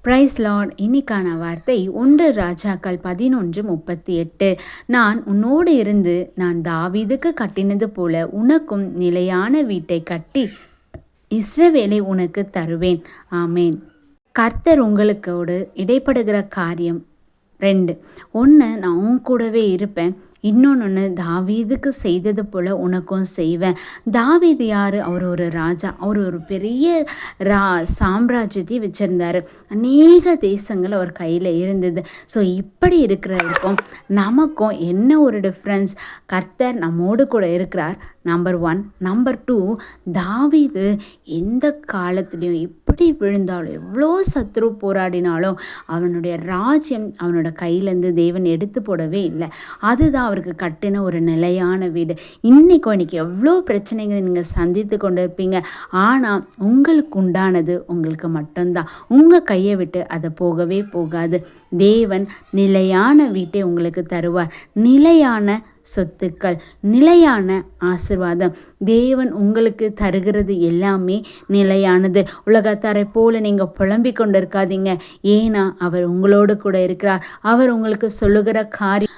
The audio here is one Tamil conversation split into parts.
Price Lord. இன்னைக்கான வார்த்தை 1 ராஜாக்கள் 11:38. நான் உன்னோடு இருந்து நான் தாவீதுக்கு கட்டினது போல உனக்கும் நிலையான வீட்டை கட்டி இஸ்ரவேலை உனக்கு தருவேன். ஆமேன். கர்த்தர் உங்களுக்கோடு இடைப்படுகிற காரியம் 2. 1, நான் உன் கூடவே இருப்பேன். இன்னொன்று, தாவீதுக்கு செய்தது போல் உனக்கும் செய்வேன். தாவீது யார்? அவர் ஒரு ராஜா. அவர் ஒரு பெரிய சாம்ராஜ்யத்தை வச்சுருந்தார். அநேக தேசங்கள் அவர் கையில் இருந்தது. ஸோ இப்படி இருக்கிறதுக்கும் நமக்கும் என்ன ஒரு டிஃப்ரென்ஸ்? கர்த்தர் நம்மோடு கூட இருக்கிறார், நம்பர் 1. நம்பர் 2, தாவீது எந்த காலத்துலேயும் எப்படி விழுந்தாலும், எவ்வளோ சத்ரு போராடினாலும் அவனுடைய ராஜ்யம் அவனோட கையிலேருந்து தேவன் எடுத்து போடவே இல்லை. அதுதான் அவருக்கு கட்டின ஒரு நிலையான வீடு. இன்னைக்கு எவ்வளோ பிரச்சனைகளை நீங்கள் சந்தித்து கொண்டு இருப்பீங்க. ஆனால் உங்களுக்கு உண்டானது உங்களுக்கு மட்டும்தான். உங்கள் கையை விட்டு அதை போகவே போகாது. தேவன் நிலையான வீட்டை உங்களுக்கு தருவார். நிலையான சொத்துக்கள், நிலையான ஆசீர்வாதம். தேவன் உங்களுக்கு தருகிறது எல்லாமே நிலையானது. உலகத்தாரை போல நீங்கள் புலம்பிக் கொண்டு இருக்காதீங்க. ஏன்னா அவர் உங்களோடு கூட இருக்கிறார். அவர் உங்களுக்கு சொல்லுகிற காரியம்,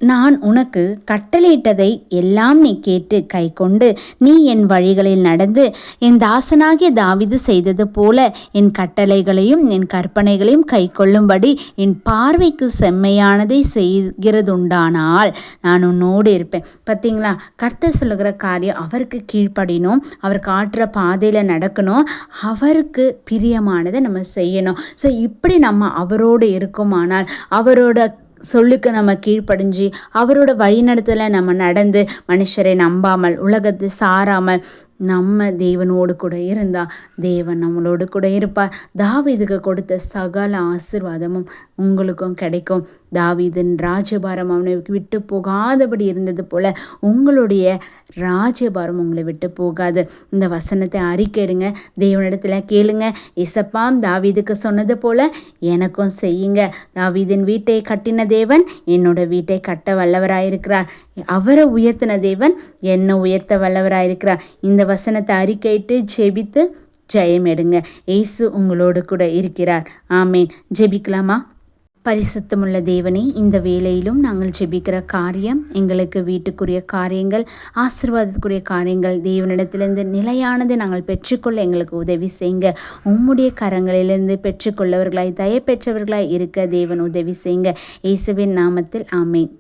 நான் உனக்கு கட்டளையிட்டதை எல்லாம் நீ கேட்டு கை கொண்டு நீ என் வழிகளில் நடந்து என் தாசனாகிய தாவீது செய்தது போல என் கட்டளைகளையும் என் கற்பனைகளையும் கை கொள்ளும்படி என் பார்வைக்கு செம்மையானதை செய்கிறதுண்டானால் நான் உன்னோடு இருப்பேன். பார்த்தீங்களா? கர்த்தர் சொல்லுகிற காரியம் அவருக்கு கீழ்ப்படினோம், அவர் காட்டுற பாதையில் நடக்கணும், அவருக்கு பிரியமானதை நம்ம செய்யணும். ஸோ இப்படி நம்ம அவரோடு இருக்குமானால், அவரோட சொல்லுக்கு நம்ம கீழ்ப்படிஞ்சு அவரோட வழிநடத்தலை நம்ம நடந்து மனுஷரை நம்பாமல் உலகத்தை சாராமல் நம்ம தேவனோடு கூட இருந்தால் தேவன் நம்மளோடு கூட இருப்பார். தாவீதுக்கு கொடுத்த சகல ஆசீர்வாதமும் உங்களுக்கும் கிடைக்கும். தாவீதின் ராஜபாரம் அவனை விட்டு போகாதபடி இருந்தது போல உங்களுடைய ராஜபாரம் உங்களை விட்டு போகாது. இந்த வசனத்தை அறிக்கையிடுங்க, தேவனிடத்தில் கேளுங்க. இசப்பாம் தாவீதுக்கு சொன்னது போல எனக்கும் செய்யுங்க. தாவீதின் வீட்டை கட்டின தேவன் என்னோட வீட்டை கட்ட வல்லவராயிருக்கிறார். அவரை உயர்த்தின தேவன் என்னை உயர்த்த வல்லவராயிருக்கிறார். இந்த வசனத்தை அறிக்கையிட்டு ஜெபித்து ஜெயம் எடுங்க. இயேசு உங்களோடு கூட இருக்கிறார். ஆமேன். ஜெபிக்கலாமா? பரிசுத்தமுள்ள தேவனே, இந்த வேளையிலும் நாங்கள் ஜெபிக்கிற காரியம், எங்களுக்கு வீட்டுக்குரிய காரியங்கள், ஆசீர்வாதத்துக்குரிய காரியங்கள் தேவனிடத்திலிருந்து நிலையானது நாங்கள் பெற்றுக்கொள்ள எங்களுக்கு உதவி செய்யுங்க. உம்முடைய கரங்களிலிருந்து பெற்றுக்கொள்ளவர்களாய் தயப்பெற்றவர்களாய் இருக்க தேவன் உதவி செய்யுங்க. இயேசுவின் நாமத்தில் ஆமேன்.